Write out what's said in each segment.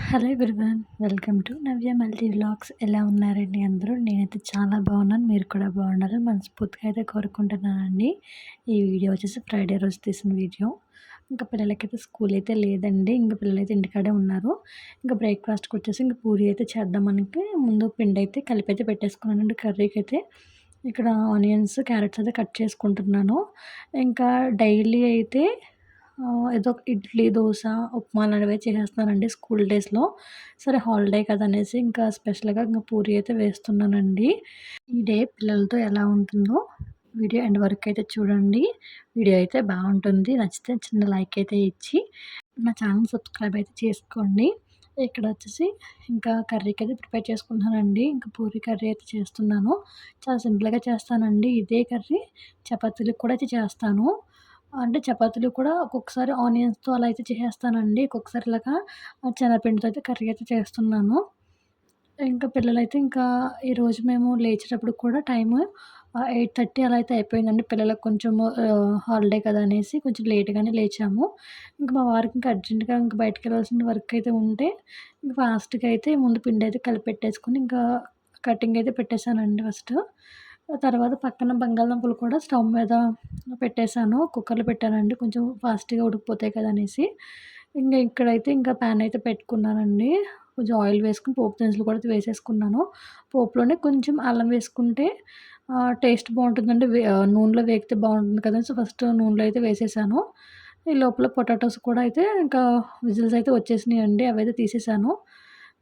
Hello everyone. Welcome to Navya multi vlogs. ఎలా ఉన్నారండి అందరూ? నేనైతే చాలా బాగున్నాను. మీరు కూడా బాగుండాలని మనస్ఫూర్తిగా అయితే కోరుకుంటున్నానండి. ఈ వీడియో వచ్చేసి ఫ్రైడే రోజు తీసిన వీడియో. ఇంకా పిల్లలకైతే స్కూల్ అయితే లేదండి. ఇంకా పిల్లలైతే ఇంటికాడే ఉన్నారు. ఇంకా బ్రేక్ఫాస్ట్కి వచ్చేసి ఇంకా పూరి అయితే చేద్దామని ముందు పిండి అయితే కలిపి అయితే పెట్టేసుకున్నానండి. కర్రీకి అయితే ఇక్కడ ఆనియన్స్, క్యారెట్స్ అయితే కట్ చేసుకుంటున్నాను. ఇంకా డైలీ అయితే ఏదో ఒక ఇడ్లీ, దోస, ఉప్మా అలాంటివే చేసేస్తున్నానండి స్కూల్ డేస్‌లో. సరే హాలిడే కదా అనేసి ఇంకా స్పెషల్‌గా ఇంక పూరి అయితే వేస్తున్నానండి. ఈ డే పిల్లలతో ఎలా ఉంటుందో వీడియో ఎండ్ వరకు అయితే చూడండి. వీడియో అయితే బావుంటుంది. నచ్చితే చిన్న లైక్ అయితే ఇచ్చి నా ఛానల్ సబ్స్క్రైబ్ అయితే చేసుకోండి. ఇక్కడ వచ్చేసి ఇంకా కర్రీకి అయితే ప్రిపేర్ చేసుకుంటున్నానండి. ఇంకా పూరి కర్రీ అయితే చేస్తున్నాను. చాలా సింపుల్‌గా చేస్తానండి. ఇదే కర్రీ చపాతీలకు కూడా అయితే చేస్తాను. అంటే చపాతీలు కూడా ఒక్కొక్కసారి ఆనియన్స్‌తో అలా అయితే చేసేస్తానండి. ఒక్కొక్కసారి ఇలాగా శనగపిండితో అయితే కర్రీ అయితే చేస్తున్నాను. ఇంకా పిల్లలైతే ఇంకా ఈరోజు మేము లేచేటప్పుడు కూడా టైము 8:30 అలా అయితే అయిపోయిందండి. పిల్లలకు కొంచెము హాలిడే కదా అనేసి కొంచెం లేట్‌గానే లేచాము. ఇంక మా వారికి ఇంకా అర్జెంట్‌గా ఇంక బయటికెళ్ళాల్సిన వర్క్ అయితే ఉంటే ఇంక ఫాస్ట్‌గా అయితే ముందు పిండైతే కలిపెట్టేసుకొని ఇంకా కటింగ్ అయితే పెట్టేసానండి ఫస్ట్. తర్వాత పక్కన బంగాళదుంపలు కూడా స్టవ్ మీద పెట్టేసాను. కుక్కర్‌లో పెట్టానండి. కొంచెం ఫాస్ట్‌గా ఉడికిపోతాయి కదా అనేసి. ఇక్కడైతే ఇంకా పాన్ అయితే పెట్టుకున్నానండి. కొంచెం ఆయిల్ వేసుకొని పోపు దినుసులు కూడా వేసేసుకున్నాను. పోపులోనే కొంచెం అల్లం వేసుకుంటే టేస్ట్ బావుంటుందండి. నూనెలో వేగితే బావుంటుంది కదా! సో, ఫస్ట్ నూనెలో అయితే వేసేసాను. ఈ లోపల పొటాటోస్ కూడా అయితే ఇంకా విజిల్స్ అయితే వచ్చేసినాయండి. అవైతే తీసేసాను.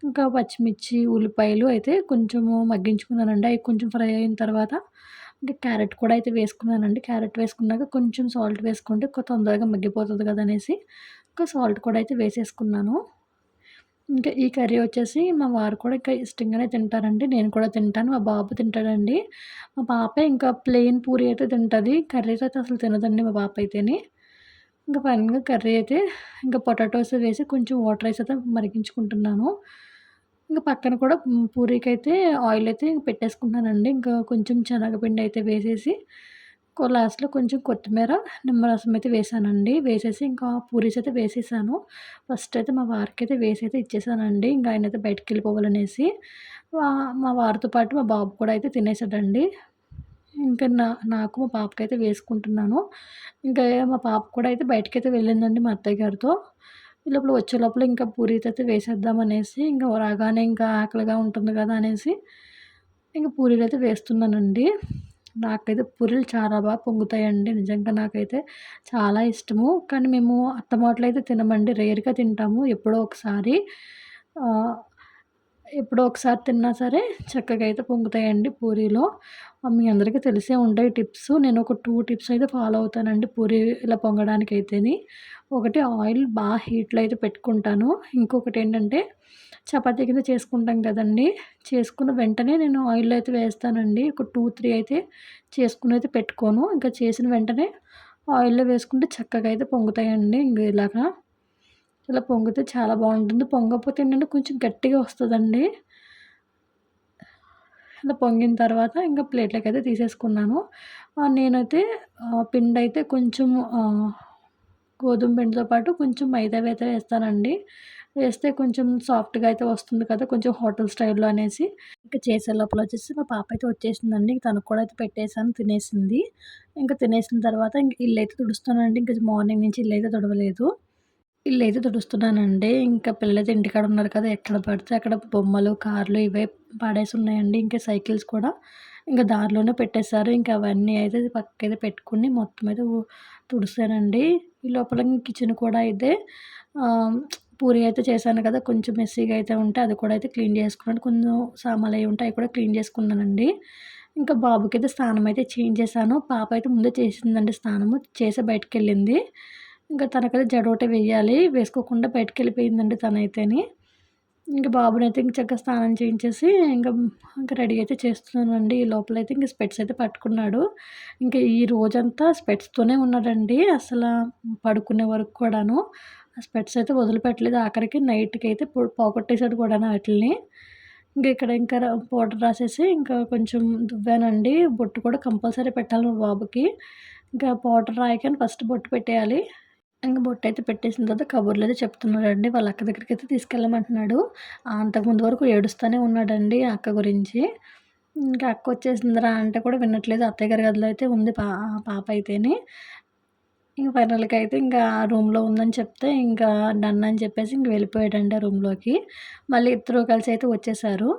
ఇంకా పచ్చిమిర్చి, ఉల్లిపాయలు అయితే కొంచెము మగ్గించుకున్నానండి. అయి కొంచెం ఫ్రై అయిన తర్వాత ఇంకా క్యారెట్ కూడా అయితే వేసుకున్నానండి. క్యారెట్ వేసుకున్నాక కొంచెం సాల్ట్ వేసుకుంటే తొందరగా మగ్గిపోతది కదా అనేసి ఇంకా సాల్ట్ కూడా అయితే వేసేసుకున్నాను. ఇంకా ఈ కర్రీ వచ్చేసి మా వారు కూడా ఇంకా ఇష్టంగానే తింటారండి. నేను కూడా తింటాను. మా బాబు తింటాడండి. మా పాప ఇంకా ప్లెయిన్ పూరి అయితే తింటది. కర్రీస్ అయితే అసలు తినదండి మా పాప అయితేని. ఇంకా ఫైనల్‌గా కర్రీ అయితే ఇంకా పొటాటోస్ వేసి కొంచెం వాటర్ రైస్ అయితే మరిగించుకుంటున్నాను. ఇంక పక్కన కూడా పూరీకైతే ఆయిల్ అయితే పెట్టేసుకుంటున్నానండి. ఇంకా కొంచెం శనగపిండి అయితే వేసేసి లాస్ట్‌లో కొంచెం కొత్తిమీర, నిమ్మరసం అయితే వేసానండి. వేసేసి ఇంకా పూరీస్ అయితే వేసేసాను. ఫస్ట్ అయితే మా వారికైతే వేసైతే ఇచ్చేసానండి. ఇంక ఆయనైతే బయటికెళ్ళిపోవాలనేసి. మా వారితో పాటు మా బాబు కూడా అయితే తినేసాడండి. ఇంకా నాకు మా పాపకైతే వేసుకుంటున్నాను. ఇంకా మా పాప కూడా అయితే బయటికైతే వెళ్ళిందండి మా అత్తయ్య గారితో. ఈ లోపల వచ్చే లోపల ఇంకా పూరీలైతే వేసేద్దామనేసి ఇంక రాగానే ఇంకా ఆకలిగా ఉంటుంది కదా అనేసి ఇంక పూరీలైతే వేస్తున్నానండి. నాకైతే పూరీలు చాలా పొంగుతాయండి. నిజంగా నాకైతే చాలా ఇష్టము. కానీ మేము అత్తమాటలైతే తినమండి. రేర్‌గా తింటాము. ఆహ్, ఎప్పుడో ఒకసారి తిన్నా సరే చక్కగా అయితే పొంగుతాయండి పూరీలో. మీ అందరికీ తెలిసే ఉంటాయి టిప్స్. నేను ఒక 2 టిప్స్ అయితే ఫాలో అవుతానండి పూరి ఇలా పొంగడానికైతేని. ఒకటి ఆయిల్ హీట్‌లో అయితే పెట్టుకుంటాను. ఇంకొకటేంటంటే చపాతీ కింద చేసుకుంటాం కదండీ! చేసుకున్న వెంటనే నేను ఆయిల్‌లో అయితే వేస్తానండి. ఒక 2, 3 అయితే చేసుకొనైతే పెట్టుకోను. ఇంకా చేసిన వెంటనే ఆయిల్‌లో వేసుకుంటే చక్కగా అయితే పొంగుతాయండి. ఇలాగా. ఇలా పొంగితే చాలా బావుంటుంది. పొంగకపోతే ఏంటంటే కొంచెం గట్టిగా వస్తదండి. ఇలా పొంగిన తర్వాత ఇంకా ప్లేట్‌లోకైతే తీసేసుకున్నాను. నేనైతే పిండైతే కొంచెం గోధుమ పిండితో పాటు కొంచెం మైదా అయితే వేస్తానండి. వేస్తే కొంచెం సాఫ్ట్‌గా అయితే వస్తుంది కదా! కొంచెం హోటల్ స్టైల్‌లో అనేసి. ఇంక చేసే లోపల వచ్చేసి మా పాప అయితే వచ్చేసిందండి. తనకు కూడా అయితే పెట్టేసాను. తినేసింది. ఇంక తినేసిన తర్వాత ఇంక ఇల్లైతే తుడుస్తానండి. ఇంక మార్నింగ్ నుంచి ఇల్లైతే తుడవలేదు. ఇల్లైతే తుడుస్తున్నానండి. ఇంకా పిల్లలైతే ఇంటికాడ ఉన్నారు కదా! ఎక్కడ పడితే అక్కడ బొమ్మలు, కార్లు ఇవే పడేసున్నాయండి. ఇంకా సైకిల్స్ కూడా ఇంక దారిలోనే పెట్టేశారు. ఇంక అవన్నీ అయితే పక్కకైతే పెట్టుకొని మొత్తం అయితే తుడిసానండి. ఈ లోపల కిచెన్ కూడా అయితే ఆహ్, పూరి అయితే చేశాను కదా! కొంచెం మెస్సీగా అయితే ఉంటే అది కూడా అయితే క్లీన్ చేసుకున్నాను. కొంచెం సామాన్లయి ఉంటే అయి కూడా క్లీన్ చేసుకున్నానండి. ఇంకా బాబుకైతే స్నానం అయితే చేయించేశాను. పాప అయితే ముందే చేసేసిందండి స్నానము. చేసే బయటికెళ్ళింది. ఇంకా తనకైతే జడ ఒకటే వెయ్యాలి. వేసుకోకుండా బయటికెళ్ళిపోయిందండి తనైతేని. ఇంక బాబునైతే ఇంక చక్కగా స్నానం చేయించేసి ఇంక రెడీ అయితే చేస్తున్నానండి. ఈ లోపలైతే ఇంక స్పెట్స్ అయితే పట్టుకున్నాడు. ఇంక ఈ రోజంతా స్పెట్స్‌తోనే ఉన్నాడండి. పడుకునే వరకు కూడాను. ఆ స్పెట్స్ అయితే వదిలిపెట్టలేదు. ఆఖరికి నైట్‌కైతే పోగొట్టేసాడు కూడాను ఆటిలిని. ఇక్కడ పౌడర్ రాసేసి ఇంకా కొంచెం దువ్వానండి. బొట్టు కూడా కంపల్సరీ పెట్టాలి మా బాబుకి. ఇంకా పౌడర్ రాయగానే ఫస్ట్ బొట్టు పెట్టేయాలి. ఇంక బొట్టయితే పెట్టేసిన తర్వాత కబుర్లు అయితే చెప్తున్నాడండి. వాళ్ళ అక్క దగ్గరికైతే తీసుకెళ్ళమంటున్నాడు. అంతకుముందు వరకు ఏడుస్తూనే ఉన్నాడండి ఆ అక్క గురించి. ఇంకా అక్కొచ్చేసిందిరా అంటే కూడా వినట్లేదు. అత్తయ్య గారి గదిలో అయితే ఉంది పాప అయితేని. ఇంక ఫైనల్‌గా అయితే ఇంకా రూమ్‌లో ఉందని చెప్తే ఇంకా డన్ అని చెప్పేసి ఇంక వెళ్ళిపోయాడండి ఆ రూమ్‌లోకి. మళ్ళీ ఇద్దరు కలిసి అయితే వచ్చేసారు.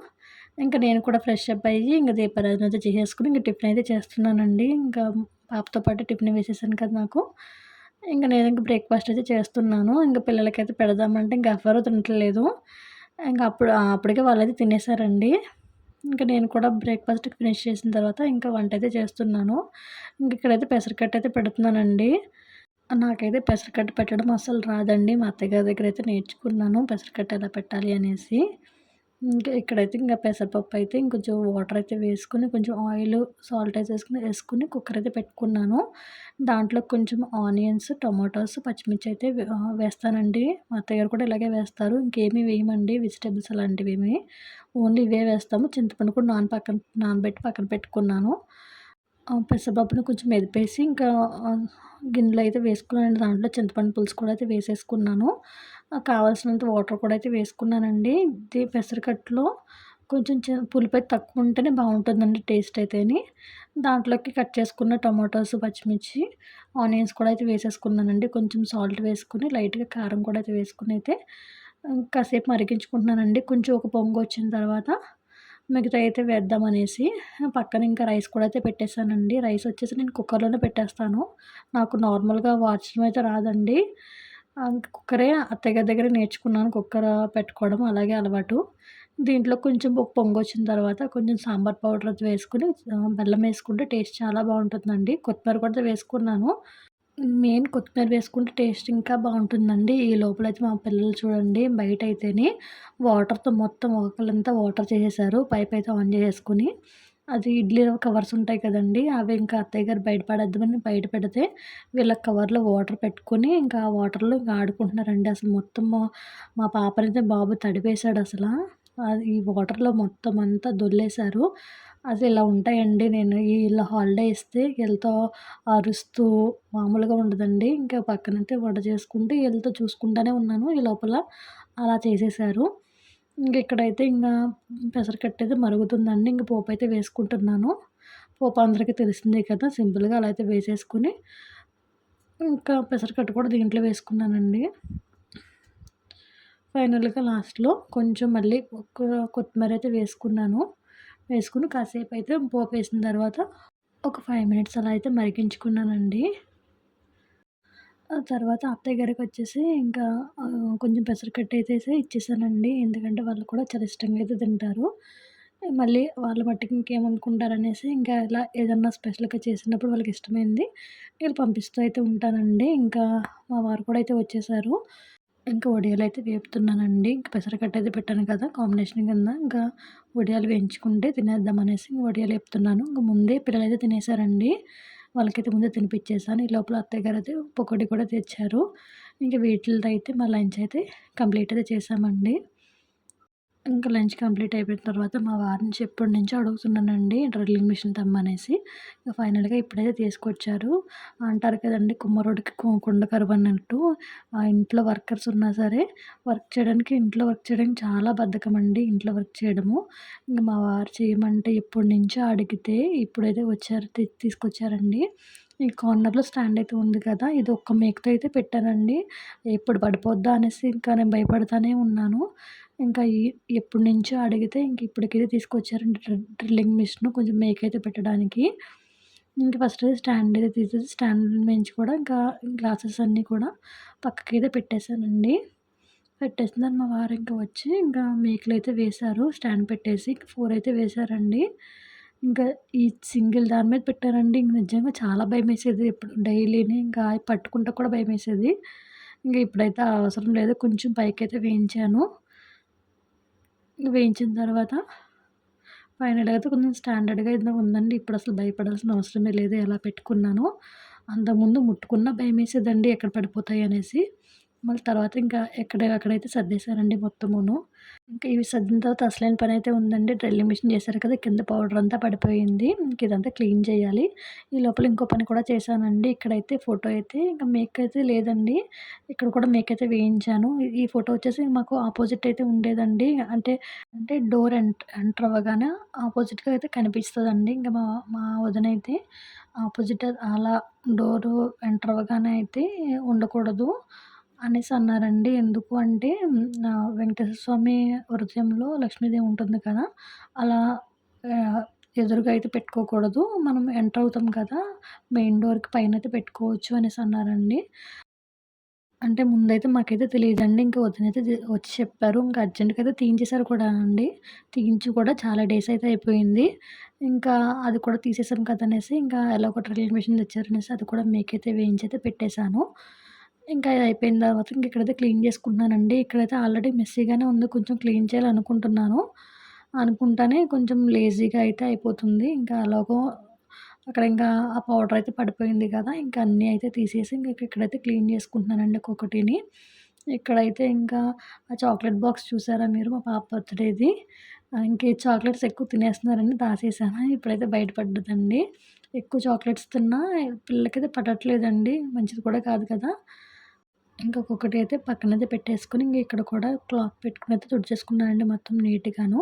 ఇంక నేను కూడా ఫ్రెష్ అప్ అయ్యి ఇంక దీపారాధన అయితే చేసేసుకొని ఇంక టిఫిన్ అయితే చేస్తున్నానండి. ఇంకా పాపతో పాటు టిఫిన్ వేసేసాను కదా నాకు. ఇంక నేను ఇంక బ్రేక్‌ఫాస్ట్ అయితే చేస్తున్నాను. ఇంక పిల్లలకైతే పెడదామంటే ఇంక ఎవ్వరూ తినట్లేదు. ఇంక అప్పటికే వాళ్ళైతే తినేసారండి. ఇంక నేను కూడా బ్రేక్‌ఫాస్ట్ ఫినిష్ చేసిన తర్వాత ఇంకా వంటైతే చేస్తున్నాను. ఇంక ఇక్కడైతే పెసరకట్టు అయితే పెడుతున్నానండి. నాకైతే పెసరకట్టు పెట్టడం అస్సలు రాదండి. మా అత్తయ్య గారి దగ్గరైతే నేర్చుకున్నాను పెసరకట్టు ఎలా పెట్టాలి అనేసి. ఇంకా ఇక్కడైతే ఇంకా పెసరపప్పు అయితే ఇంకొంచెం వాటర్ అయితే వేసుకొని, కొంచెం ఆయిలు, సాల్ట్ వేసుకొని కుక్కర్ అయితే పెట్టుకున్నాను. దాంట్లో కొంచెం ఆనియన్స్, టొమాటోస్, పచ్చిమిర్చి అయితే వేస్తానండి. మా అత్తయ్య గారు కూడా ఇలాగే వేస్తారు. ఇంకేమీ వేయమండి వెజిటబుల్స్ అలాంటివేమి. ఓన్లీ ఇవే వేస్తాము. చింతపండు కూడా నానబెట్టి పక్కన పెట్టుకున్నాను. పెసరపప్పుని కొంచెం మెదిపేసి ఇంకా గిన్నెలో అయితే వేసుకున్నానండి. దాంట్లో చింతపండు పులుసు కూడా అయితే వేసేసుకున్నాను. కావాల్సినంత వాటర్ కూడా అయితే వేసుకున్నానండి. ఇది పెసరకట్టులో కొంచెం పులుపైతే తక్కువ ఉంటేనే బావుంటుందండి టేస్ట్ అయితేని. దాంట్లోకి కట్ చేసుకున్న టొమాటోస్, పచ్చిమిర్చి, ఆనియన్స్ కూడా అయితే వేసేసుకున్నానండి. కొంచెం సాల్ట్ వేసుకొని, లైట్‌గా కారం కూడా అయితే వేసుకొని అయితే కాసేపు మరిగించుకుంటున్నానండి. కొంచెం ఒక పొంగొచ్చిన తర్వాత మిగతాయి అయితే వేద్దామనేసి పక్కన ఇంకా రైస్ కూడా అయితే పెట్టేసానండి. రైస్ వచ్చేసి నేను కుక్కర్‌లోనే పెట్టేస్తాను. నాకు నార్మల్‌గా వాడ్చడం అయితే రాదండి. కుక్కరే అత్తయ్య గారి దగ్గర నేర్చుకున్నాను కుక్కర్ పెట్టుకోవడం అలాగే అలవాటు. దీంట్లో కొంచెం ఒక పొంగొచ్చిన తర్వాత కొంచెం సాంబార్ పౌడర్ అది వేసుకొని బెల్లం వేసుకుంటే టేస్ట్ చాలా బావుంటుందండి. కొత్తిమీర కూడా వేసుకున్నాను. మెయిన్ కొత్తిమీర వేసుకుంటే టేస్ట్ ఇంకా బావుంటుందండి. ఈ లోపలైతే మా పిల్లలు చూడండి బయటైతేని వాటర్‌తో మొత్తం ఒకళ్ళంతా వాటర్ చేసేసారు. పైపయితే ఆన్ చేసేసుకొని. అది ఇడ్లీ రవ్వ కవర్స్ ఉంటాయి కదండీ! అవి ఇంకా అత్తయ్య గారు బయట పడేద్దామని బయట పెడితే వీళ్ళ కవర్‌లో వాటర్ పెట్టుకొని ఇంకా ఆ వాటర్‌లో ఇంకా ఆడుకుంటున్నారండి. అసలు మొత్తం మా పాపనైతే బాబు తడిపేసాడసల. అది ఈ వాటర్‌లో మొత్తం అంతా దొర్లేశారు. అసలు ఇలా ఉంటాయండి. నేను ఇలా హాలిడే ఇస్తే వీళ్ళతో అరుస్తూ మామూలుగా ఉండదండి. ఇంకా పక్కనైతే వంట చేసుకుంటూ వీళ్ళతో చూసుకుంటానే ఉన్నాను. ఈ లోపల అలా చేసేసారు. ఇక్కడైతే పెసరకట్టయితే మరుగుతుందండి. పోపయితే వేసుకుంటున్నాను. పోపు అందరికీ తెలిసిందే కదా! సింపుల్‌గా అలా అయితే వేసేసుకొని ఇంకా పెసరకట్టు కూడా దీంట్లో వేసుకున్నానండి. ఫైనల్‌గా లాస్ట్‌లో కొంచెం మళ్ళీ కొత్తిమీర అయితే వేసుకున్నాను. వేసుకొని కాసేపయితే పోపేసిన తర్వాత ఒక 5 మినిట్స్ అలా అయితే మరిగించుకున్నానండి. ఆ తర్వాత అత్తయ్య గారికొచ్చేసి ఇంకా కొంచెం పెసరకట్టేసేసి ఇచ్చేసానండి. ఎందుకంటే వాళ్ళు కూడా చాలా ఇష్టంగా అయితే తింటారు. మళ్ళీ వాళ్ళ మట్టుకు ఇంకేమనుకుంటారనేసి ఇంకా ఇలా ఏదన్నా స్పెషల్‌గా చేసినప్పుడు వాళ్ళకిష్టమైంది నేను పంపిస్తూ అయితే ఉంటానండి. ఇంకా మా వారు కూడా అయితే వచ్చేసారు. ఇంకా వడియాలైతే వేపుతున్నానండి. ఇంక పెసరకట్టయితే పెట్టాను కదా! కాంబినేషన్ కింద ఇంకా వడియాలు వేయించుకుంటే తినేద్దామనేసి వడియాలు వేపుతున్నాను. ఇంక ముందే పిల్లలైతే తినేసారండి. వాళ్ళకైతే ముందే తినిపిచ్చేసాను. ఈ లోపల అత్తయ్య గారైతే పకోడీ కూడా తెచ్చారు. ఇంక వీటిలతో అయితే మా లంచ్ అయితే కంప్లీట్ అయితే చేశామండి. ఇంకా లంచ్ కంప్లీట్ అయిపోయిన తర్వాత మా వారి నుంచి ఎప్పటినుంచో అడుగుతున్నానండి డ్రిల్లింగ్ మిషన్ తెమ్మనేసి. ఫైనల్‌గా ఇప్పుడైతే తీసుకొచ్చారు. అంటారు కదండీ కుమ్మరోడికి కుండ కరువన్నట్టు ఇంట్లో వర్కర్స్ ఉన్నా సరే ఇంట్లో వర్క్ చేయడానికి చాలా బద్ధకమండి ఇంట్లో వర్క్ చేయడము. ఇంక మా వారు చేయమంటే ఎప్పటినుంచో అడిగితే ఇప్పుడైతే వచ్చారు తీసుకొచ్చారండి. ఈ కార్నర్‌లో స్టాండ్ అయితే ఉంది కదా! ఇది ఒక్క మేకుతో అయితే పెట్టానండి. ఎప్పుడు పడిపోద్దా అనేసి ఇంకా నేను భయపడతానే ఉన్నాను. ఇంకా ఎప్పటినుంచో అడిగితే ఇంక ఇప్పటికైతే తీసుకొచ్చారండి డ్రిల్లింగ్ మిషను కొంచెం మేకైతే పెట్టడానికి. ఇంక ఫస్ట్ స్టాండ్ అయితే తీసేసి స్టాండ్ నుంచి కూడా ఇంకా గ్లాసెస్ అన్నీ కూడా పక్కకైతే పెట్టేసానండి. పెట్టేసిన తర్వాత మా వారు ఇంక వచ్చి ఇంకా మేకులైతే వేశారు. స్టాండ్ పెట్టేసి 4 అయితే వేశారండి. ఇంకా ఈ సింగిల్ దాని మీద పెట్టారండి. ఇంక నిజంగా చాలా భయమేసేది. ఇప్పుడు డైలీని ఇంకా పట్టుకుంటే కూడా భయమేసేది. ఇంక ఇప్పుడైతే ఆ అవసరం లేదు. కొంచెం పైకైతే వేయించాను. వేయించిన తర్వాత ఫైనల్‌గా అయితే కొంచెం స్టాండర్డ్‌గా అయితే ఉందండి. ఇప్పుడసలు భయపడాల్సిన అవసరమే లేదు. ఎలా పెట్టుకున్నానో అంతకుముందు ముట్టుకున్నా భయమేసేదండి ఎక్కడ పడిపోతాయనేసి. మళ్ళీ తర్వాత ఇంకా అక్కడైతే సర్దేశానండి మొత్తమును. ఇంకా ఇవి సర్దిన తర్వాత అసలైన పనైతే ఉందండి. డ్రిల్లింగ్ మిషన్ చేశారు కదా! కింద పౌడర్ అంతా పడిపోయింది. ఇంక ఇదంతా క్లీన్ చేయాలి. ఈ లోపల ఇంకో పని కూడా చేశానండి. ఇక్కడైతే ఫోటో అయితే ఇంక మేకయితే లేదండి. ఇక్కడ కూడా మేకయితే వేయించాను. ఈ ఫోటో వచ్చేసి మాకు ఆపోజిట్ అయితే ఉండేదండి. అంటే డోర్ ఎంటర్ అవ్వగానే ఆపోజిట్‌గా అయితే కనిపిస్తదండి. ఇంక మా మా వదినైతే ఆపోజిట్ అలా డోరు ఎంటర్ అవ్వగానే అయితే ఉండకూడదు అనేసి అన్నారండి. ఎందుకు అంటే వెంకటేశ్వర స్వామి హృదయంలో లక్ష్మీదేవి ఉంటుంది కదా! అలా ఆహ్, ఎదురుగా అయితే పెట్టుకోకూడదు. మనం ఎంటర్ అవుతాం కదా! మెయిన్ డోర్‌కి పైనైతే పెట్టుకోవచ్చు అనేసి అన్నారండి. అంటే ముందైతే మాకైతే తెలీదండి. ఇంక వదినైతే వచ్చి చెప్పారు. ఇంక అర్జెంట్‌గా అయితే తీయించేసారు కూడా అండి. తీయించి కూడా చాలా డేస్ అయితే అయిపోయింది. ఇంకా అది కూడా తీసేసాం కదా! అనేసి ఇంకా ఎలాగో డ్రిల్లింగ్ మెషిన్ తెచ్చారనేసి అది కూడా మేకైతే వేయించైతే పెట్టేసాను. ఇంకా ఇది అయిపోయిన తర్వాత ఇంక ఇక్కడైతే క్లీన్ చేసుకుంటున్నానండి. ఇక్కడైతే ఆల్రెడీ మెస్సీగానే ఉంది. కొంచెం క్లీన్ చేయాలనుకుంటున్నాను. అనుకుంటానే కొంచెం లేజీగా అయితే అయిపోతుంది. ఇంకా ఎలాగో అక్కడ ఇంకా ఆ పౌడర్ అయితే పడిపోయింది కదా! ఇంకా అన్నీ అయితే తీసేసి ఇంక ఇక్కడైతే క్లీన్ చేసుకుంటున్నానండి ఒక్కొక్కటిని. ఇక్కడైతే ఇంకా ఆ చాక్లెట్ బాక్స్ చూసారా మీరు మా పాప బర్త్‌డేది. ఇంక ఈ చాక్లెట్స్ ఎక్కువ తినేస్తున్నారని దాసేసాను. ఇప్పుడైతే బయట పడ్డదండి. ఎక్కువ చాక్లెట్స్ తిన్నా పిల్లలకైతే పడట్లేదండి. మంచిది కూడా కాదు కదా! ఇంకా ఒక్కొక్కటి అయితే పక్కనైతే పెట్టేసుకొని, ఇంక ఇక్కడ కూడా క్లాత్ పెట్టుకొని అయితే తుడిచేసుకున్నానండి మొత్తం నీట్‌గాను.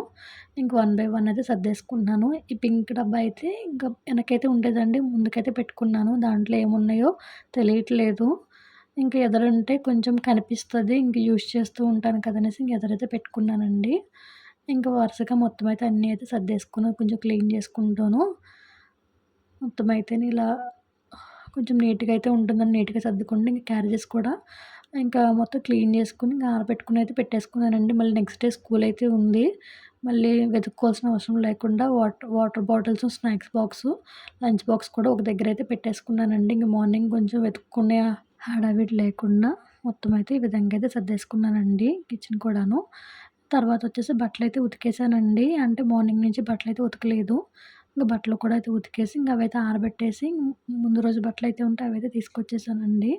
ఇంక వన్ బై వన్ అయితే సర్దేసుకుంటున్నాను. ఈ పింక్ డబ్బా అయితే ఇంకా వెనకైతే ఉండేదండి. ముందుకైతే పెట్టుకున్నాను. దాంట్లో ఏమున్నాయో తెలియట్లేదు. ఇంక ఎదరుంటే కొంచెం కనిపిస్తది. ఇంక యూజ్ చేస్తూ ఉంటాను కదనేసి ఇంక ఎదరైతే పెట్టుకున్నానండి. ఇంక వరుసగా మొత్తం అయితే అన్నీ అయితే సర్దేసుకొని కొంచెం క్లీన్ చేసుకుంటూను మొత్తం అయితేనే ఇలా కొంచెం నీట్‌గా అయితే ఉంటుందని నీట్‌గా సర్దుకుంటే ఇంక క్యారేజెస్ కూడా ఇంకా మొత్తం క్లీన్ చేసుకొని ఇంక ఆరబెట్టుకొని అయితే పెట్టేసుకున్నానండి. మళ్ళీ నెక్స్ట్ డే స్కూల్ అయితే ఉంది. మళ్ళీ వెతుక్కోవాల్సిన అవసరం లేకుండా water bottles, snacks box, lunch box కూడా ఒక దగ్గర అయితే పెట్టేసుకున్నానండి. ఇంక మార్నింగ్ కొంచెం వెతుక్కునే హడావిడి లేకుండా మొత్తం అయితే ఈ విధంగా అయితే సర్దేసుకున్నానండి కిచెన్ కూడాను. తర్వాతొచ్చేసి బట్టలైతే ఉతికేసానండి. అంటే మార్నింగ్ నుంచి బట్టలైతే ఉతకలేదు. ఇంక బట్టలు కూడా అయితే ఉతికేసి ఇంక అవైతే ఆరబెట్టేసి ముందు రోజు బట్టలైతే ఉంటే అవైతే తీసుకొచ్చేసానండి.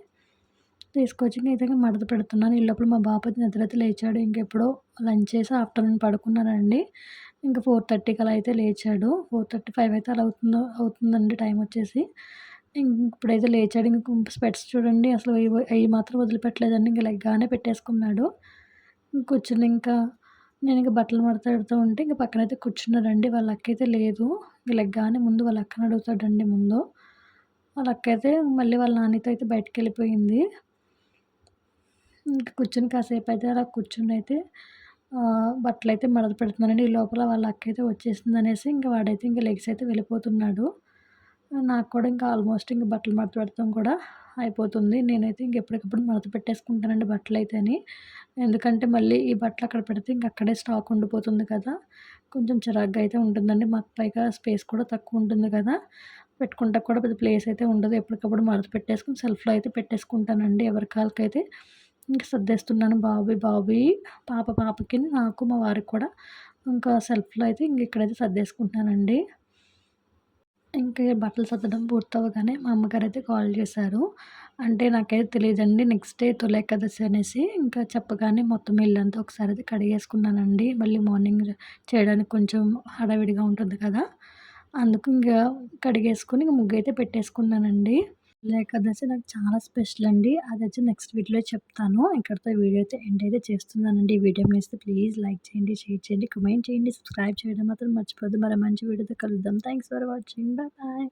తీసుకొచ్చి ఇంక అయితే మడత పెడుతున్నాను. ఈ లోపల మా బాబు అయితే నిద్రైతే లేచాడు. ఇంకెప్పుడో లంచ్ చేసి ఆఫ్టర్‌నూన్ పడుకున్నానండి. ఇంక 4:30కి అలా అయితే లేచాడు. 4:35 అయితే అలా అవుతుందండి టైమొచ్చేసి. ఇప్పుడైతే లేచాడు. ఇంక స్పెట్స్ చూడండి అసలు అయి మాత్రం వదిలిపెట్టలేదండి. ఇంక లెగ్గానే పెట్టేసుకున్నాడు. కూర్చొని ఇంకా నేనింక బట్టలు మడత పెడుతూ ఉంటే ఇంక పక్కనైతే కూర్చున్నాడండి. వాళ్ళ అక్కయితే లేదు. ఇంక లెగ్గానే ముందు వాళ్ళ అక్కని అడుగుతాడండి ముందు. వాళ్ళ అక్కయితే మళ్ళీ వాళ్ళ నాన్నతో అయితే బయటికెళ్ళిపోయింది. ఇంక కూర్చొని కాసేపయితే అలా కూర్చొనయితే బట్టలయితే మడత పెడుతున్నానండి. ఈ లోపల వాళ్ళ అక్కయితే వచ్చేసిందనేసి ఇంక వాడైతే ఇంక లెగిసయితే వెళ్ళిపోతున్నాడు. నాకు కూడా ఇంకా ఆల్మోస్ట్ ఇంక బట్టలు మడత పెట్టడం కూడా అయిపోతుంది. నేనైతే ఇంక ఎప్పటికప్పుడు మడత పెట్టేసుకుంటానండి బట్టలైతేని. ఎందుకంటే మళ్ళీ ఈ బట్టలు అక్కడ పెడితే ఇంక అక్కడే స్టాక్ ఉండిపోతుంది కదా! కొంచెం చిరాకుగా అయితే ఉంటుందండి. మాకు పైగా స్పేస్ కూడా తక్కువ ఉంటుంది కదా! పెట్టుకుంటానికి కూడా పెద్ద ప్లేస్ అయితే ఉండదు. ఎప్పటికప్పుడు మడత పెట్టేసుకొని సెల్ఫ్‌లో అయితే పెట్టేసుకుంటానండి. ఎవరి కాళ్ళకైతే ఇంక సర్దేస్తున్నాను. బాబుయి, పాపకి, నాకు, మా వారికి కూడా ఇంకా సెల్ఫ్‌లో అయితే ఇంక ఇక్కడైతే సర్దేసుకుంటున్నానండి. ఇంక బట్టలు సర్దడం పూర్తవ్వగానే మా అమ్మగారైతే కాల్ చేశారు. అంటే నాకైతే తెలీదండి. నెక్స్ట్ డే తొలి ఏకాదశి అనేసి. ఇంకా చెప్పగానే మొత్తం ఇల్లంతా ఒకసారైతే కడిగేసుకున్నానండి. మళ్ళీ మార్నింగ్ చేయడానికి కొంచెం హడావిడిగా ఉంటుంది కదా! అందుకు ఇంక కడిగేసుకొని ఇంక ముగ్గయితే పెట్టేసుకున్నానండి. తొలి ఏకాదశి నాకు చాలా స్పెషల్ అండి. అదైతే నెక్స్ట్ వీడియోలో చెప్తాను. ఇక్కడితో ఈ వీడియో అయితే ఎండ్ అయితే చేస్తున్నానండి. ఈ వీడియో మీకు నచ్చితే ప్లీజ్ లైక్ చేయండి, షేర్ చేయండి, కామెంట్ చేయండి, సబ్స్క్రైబ్ చేయడం మాత్రం మర్చిపోవద్దు. మరో మంచి వీడియోతో కలుద్దాం. Thanks for watching. Bye bye.